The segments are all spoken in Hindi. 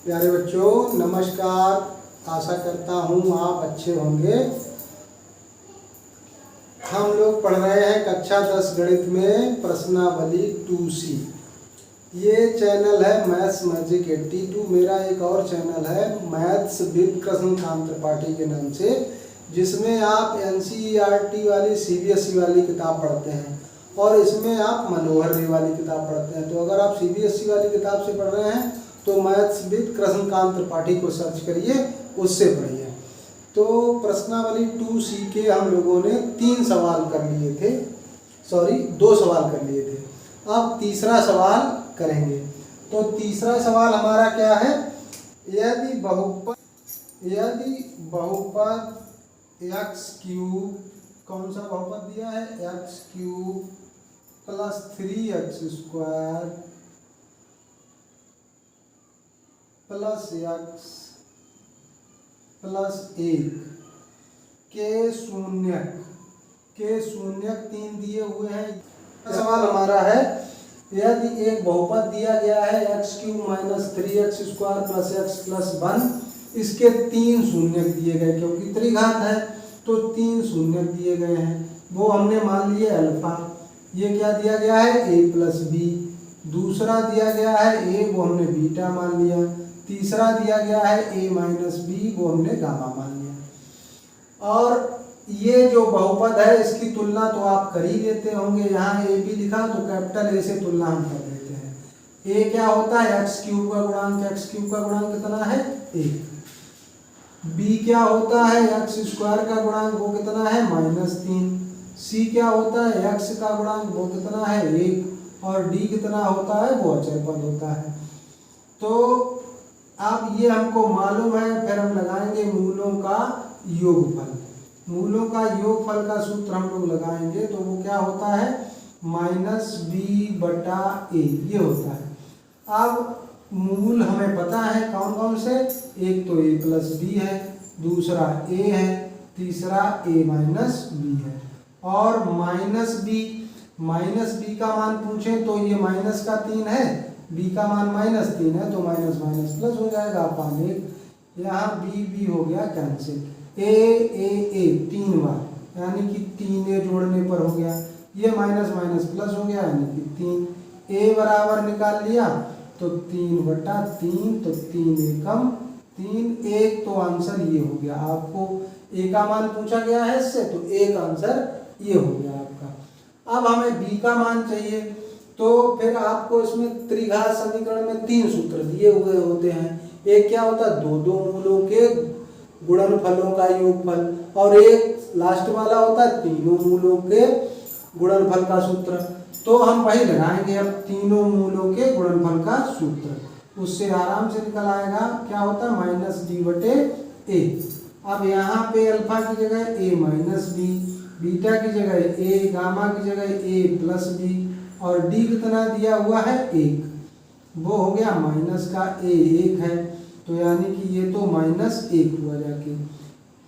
प्यारे बच्चों नमस्कार। आशा करता हूँ आप अच्छे होंगे। हम लोग पढ़ रहे हैं कक्षा 10 गणित में प्रश्नावली 2C। ये चैनल है मैथ्स मैजिक 82। मेरा एक और चैनल है मैथ्स विद कृष्णकांत त्रिपाठी के नाम से, जिसमें आप NCERT वाली CBSE वाली किताब पढ़ते हैं और इसमें आप मनोहर रे वाली किताब पढ़ते हैं। तो अगर आप CBSE वाली किताब से पढ़ रहे हैं तो मैथ्स विद कृष्णकांत त्रिपाठी को सर्च करिए, उससे पढ़िए। तो प्रश्नावली 2C के हम लोगों ने 3 सवाल कर लिए थे, 2 सवाल कर लिए थे। अब तीसरा सवाल करेंगे। तो तीसरा सवाल हमारा क्या है? यदि बहुपद x क्यूब, कौन सा बहुपद दिया है? x cube plus 3x square plus x plus 1 के शून्यक 3 दिए हुए हैं। सवाल हमारा है, यदि एक बहुपद दिया गया है x cube minus 3x square plus x plus 1, इसके 3 शून्यक दिए गए, क्योंकि त्रिघात है तो 3 शून्यक दिए गए हैं। वो हमने मान लिए अल्फा। ये क्या दिया गया है? a plus B. दूसरा दिया गया है a, वो हमने बीटा मान लिया। तीसरा दिया गया है a माइनस बी, वो हमने गामा मान लिया। और ये जो बहुपद है इसकी तुलना तो आप कर ही देते होंगे। यहाँ a b लिखा तो कैपिटल A से तुलना हम कर देते हैं। a क्या होता है? x क्यूब का गुणांक। x क्यूब का गुणांक कितना है? 1। b क्या होता है? x स्क्वायर का गुणांक, वो कितना है? -3। c क्या होता है? x का गुणांक, वो कितना है? 1। और d कितना होता है? वो अचर पद होता है। तो अब ये हमको मालूम है, फिर हम लगाएंगे मूलों का योगफल। मूलों का योगफल का सूत्र हम लोग लगाएंगे तो वो क्या होता है? -b/a, ये होता है। अब मूल हमें पता है कौन कौन से। एक तो a प्लस बी है, दूसरा a है, तीसरा a माइनस बी है। और माइनस बी का मान पूछे तो ये माइनस का 3 है, b का मान -3 है, तो माइनस माइनस प्लस हो जाएगा अपान 1। यहाँ b हो गया कैंसिल। a 3 बार, यानी कि 3a जोड़ने पर हो गया। ये माइनस माइनस प्लस हो गया, यानी कि 3। a बराबर निकाल लिया तो 3/3, तो 3 एकम 3, 1, तो आंसर ये हो गया। आपको a का मान पूछा गया है इससे, तो a का आंसर ये हो गया आपका। अब हमें b का मान चाहिए, तो फिर आपको इसमें त्रिघात समीकरण में 3 सूत्र दिए हुए होते हैं। एक क्या होता है? दो मूलों के गुणनफलों का योगफल, और एक लास्ट वाला होता है तीनों मूलों के गुणनफल का सूत्र। तो हम वही लगाएंगे अब, तीनों मूलों के गुणनफल का सूत्र। उससे आराम से निकल आएगा। क्या होता है? -b/a। अब यहाँ पे अल्फा की जगह a माइनस बी, बीटा की जगह a, गामा की जगह a प्लस बी, और d कितना दिया हुआ है? 1। वो हो गया माइनस का a 1 है, तो यानी कि ये तो -1 हुआ जाके।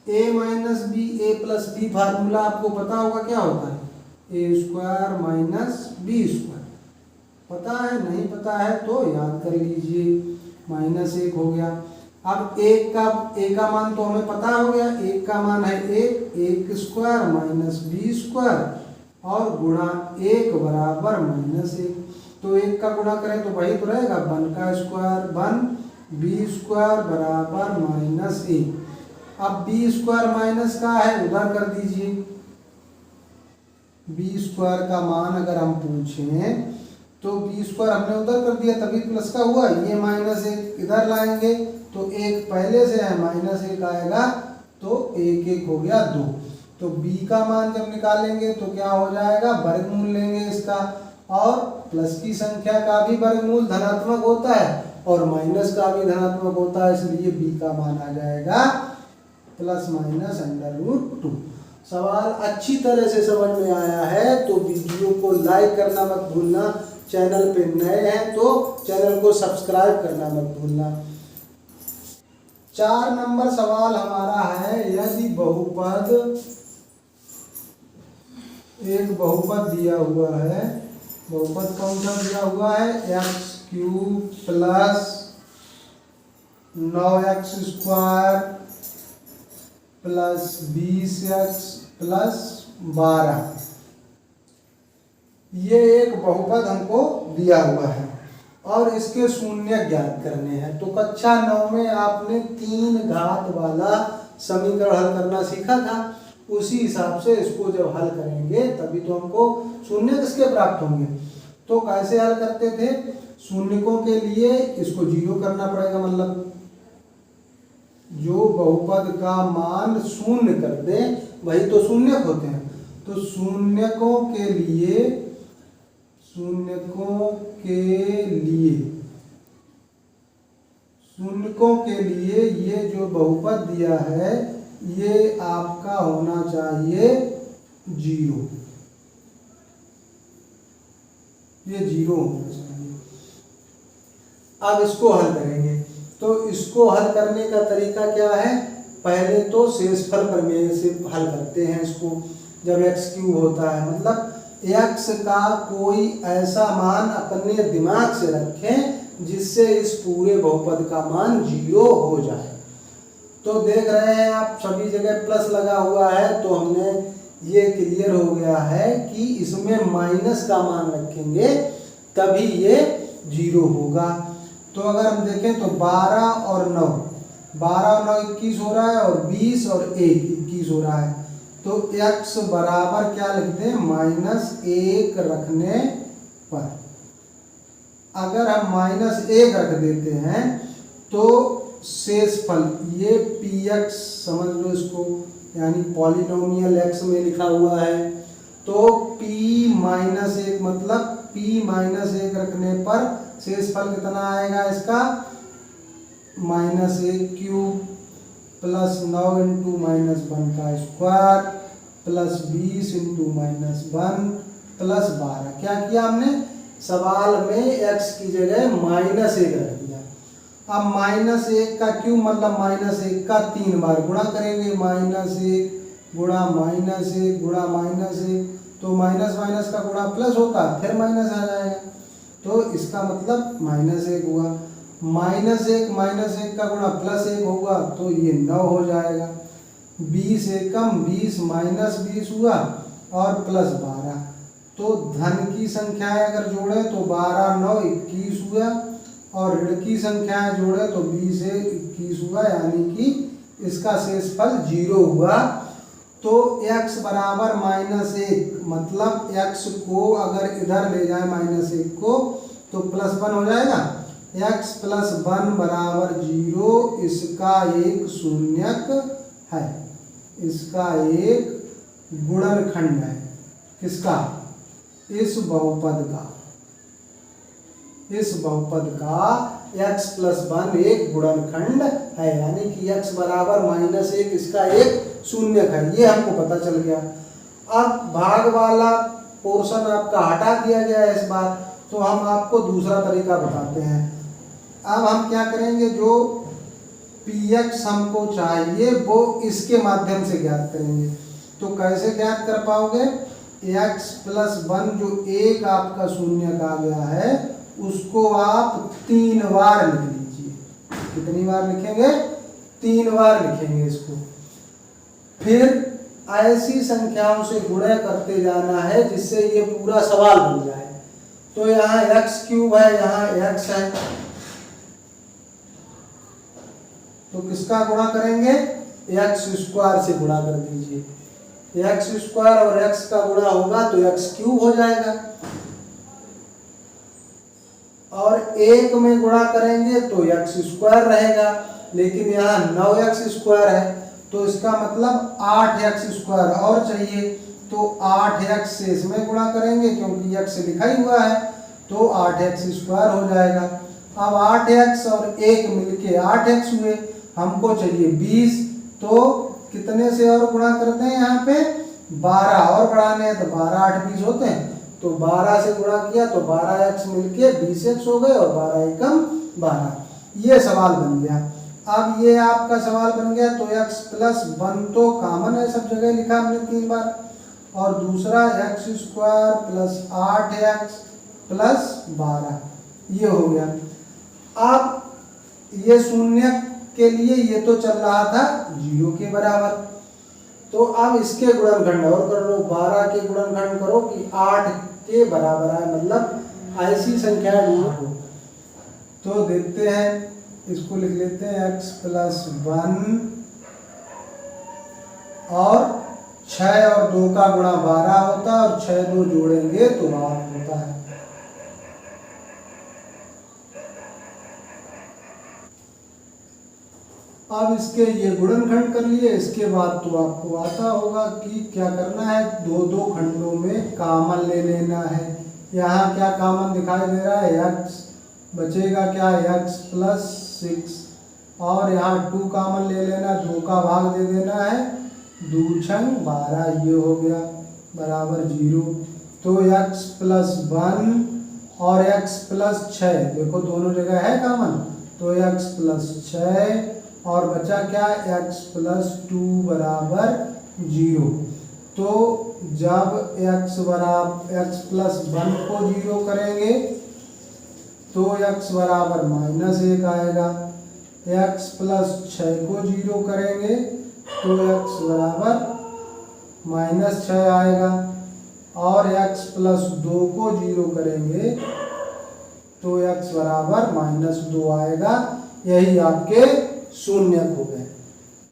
a minus B, a plus B formula आपको पता होगा क्या होता है? a square minus B square. पता है? नहीं पता है तो याद कर लीजिए। -1 हो गया। अब a का मान तो हमें पता हो गया। 1 का मान है 1 स्क्वायर माइनस बी स्क्वायर, और गुणा 1 बराबर -1। तो 1 का गुणा करें तो वही तो रहेगा, 1 का स्क्वायर 1, बी स्क्वायर बराबर -1। अब बी स्क्वायर माइनस का है, उधर कर दीजिए। बी स्क्वायर का मान अगर हम पूछें तो बी स्क्वायर हमने उधर कर दिया, तभी प्लस का हुआ। ये -1 इधर लाएंगे तो 1 पहले से है, -1 आएगा तो 1 हो गया 2। तो b का मान जब निकालेंगे तो क्या हो जाएगा? वर्गमूल लेंगे इसका, और प्लस की संख्या का भी वर्गमूल धनात्मक होता है और माइनस का भी धनात्मक होता है, इसलिए b का मान आ जाएगा ±√2। सवाल अच्छी तरह से समझ में आया है तो वीडियो को लाइक करना मत भूलना। चैनल पे नए हैं तो चैनल को सब्सक्राइब करना मत भूलना। 4 नंबर सवाल हमारा है, यदि एक बहुपद दिया हुआ है। बहुपद कौन सा दिया हुआ है? x³ plus 9x² plus 20x plus 12, ये एक बहुपद हमको दिया हुआ है और इसके शून्य ज्ञात करने हैं। तो कक्षा 9 में आपने 3 घात वाला समीकरण हल करना सीखा था, उसी हिसाब से इसको जब हल करेंगे तभी तो हमको शून्य किसके प्राप्त होंगे। तो कैसे हल करते थे, शून्यकों के लिए इसको 0 करना पड़ेगा, मतलब जो बहुपद का मान शून्य कर दे वही तो शून्यक होते हैं। तो शून्यकों के लिए ये जो बहुपद दिया है ये आपका होना चाहिए 0, ये 0 होना चाहिए। अब इसको हल करेंगे, तो इसको हल करने का तरीका क्या है, पहले तो शेषफल प्रमेय से हल करते हैं इसको। जब x³ होता है मतलब x का कोई ऐसा मान अपने दिमाग से रखें जिससे इस पूरे बहुपद का मान 0 हो जाए। तो देख रहे हैं आप सभी जगह प्लस लगा हुआ है, तो हमने ये क्लियर हो गया है कि इसमें माइनस का मान रखेंगे तभी ये 0 होगा। तो अगर हम देखें तो 12 और 9 21 हो रहा है और 20 और 1 21 हो रहा है। तो x बराबर क्या लिखते हैं, -1 रखने पर अगर हम -1 रख देते हैं तो शेषफल ये px समझ लो इसको, यानी पॉलिनोमियल x में लिखा हुआ है। तो p-1 मतलब p-1 रखने पर शेषफल कितना आएगा इसका, -1³ प्लस 9 × -1 का स्क्वायर प्लस 20 × -1 प्लस 12। क्या किया हमने, सवाल में x की जगह -1 रख दिया। अब -1 का क्यूब मतलब -1 का 3 बार गुणा करेंगे, -1 गुणा -1 गुणा -1, तो माइनस माइनस का गुणा प्लस होता फिर माइनस आ जाएगा, तो इसका मतलब -1 हुआ। -1 का गुणा +1 होगा तो ये 9 हो जाएगा। 20 एकम 20 -20 हुआ और प्लस 12, तो धन की संख्याएं अगर जोड़े तो 12 9 21 हुआ और ऋण की संख्याएं जोड़े तो 20 से 21 हुआ, यानी कि इसका शेषफल 0 हुआ। तो x बराबर -1 मतलब x को अगर इधर ले जाए -1 को तो +1 हो जाएगा। x + 1 बराबर 0, इसका एक शून्यक है, इसका एक गुणनखंड है। किसका, इस बहुपद का, इस बहुपद का x + 1 एक गुणनखंड है, यानी कि x बराबर -1 इसका एक शून्यक है, ये हमको पता चल गया। अब भाग वाला पोर्शन आपका हटा दिया गया है इस बार, तो हम आपको दूसरा तरीका बताते हैं। अब हम क्या करेंगे, जो px हमको चाहिए वो इसके माध्यम से ज्ञात करेंगे। तो कैसे ज्ञात कर पाओगे, x + 1 जो एक आपका शून्यक आ गया है उसको आप 3 बार लिख लीजिए। कितनी बार लिखेंगे, 3 बार लिखेंगे इसको। फिर ऐसी संख्याओं से गुणा करते जाना है जिससे ये पूरा सवाल बन जाए। तो यहाँ x³ है, यहाँ x है, तो किसका गुणा करेंगे, x² से गुणा कर दीजिए। x² और x का गुणा होगा तो x³ हो जाएगा, और 1 में गुणा करेंगे तो x² रहेगा, लेकिन यहाँ 9x² है तो इसका मतलब 8x² और चाहिए, तो 8x से इसमें गुणा करेंगे क्योंकि x लिखा ही हुआ है, तो 8x² हो जाएगा। अब 8x और 1 मिलके 8x हुए, हमको चाहिए 20, तो कितने से और गुणा करते हैं, यहाँ पे 12 और बढ़ाने हैं, तो 12 8 20 होते हैं, तो 12 से गुणा किया तो 12x मिलके 20x हो गए और 12 एकम 12, ये सवाल बन गया। अब ये आपका सवाल बन गया, तो x + 1 तो कॉमन है, सब जगह लिखा हमने 3 बार, और दूसरा x² + 8x + 12, ये हो गया। अब ये शून्य के लिए ये तो चल रहा था 0 के बराबर। तो अब इसके गुणनखंड और कर लो, 12 के गुणनखंड करो कि 8 के बराबर आए, मतलब ऐसी संख्या ढूंढो। तो देखते हैं, इसको लिख लेते हैं x+1 और 6 और 2 का गुणा 12 होता है और 6 2 जोड़ेंगे तो 8 होता है। अब इसके ये गुणनखंड कर लिए, इसके बाद तो आपको आता होगा कि क्या करना है, दो दो खंडों में कॉमन ले लेना है। यहाँ क्या कॉमन दिखाई दे रहा है, x बचेगा क्या, x+6 और यहाँ 2 कॉमन ले लेना, 2 का भाग दे देना है, 2 छंग 12 ये हो गया बराबर 0। तो x+1 और x+6 देखो दोनों जगह है कॉमन, तो x+6 और बचा क्या, x+2 बराबर 0। तो जब x+1 को 0 करेंगे तो x बराबर -1 आएगा, x+6 को 0 करेंगे तो x बराबर -6 आएगा और x+2 को 0 करेंगे तो x बराबर -2 आएगा। यही आपके शून्य हो गए।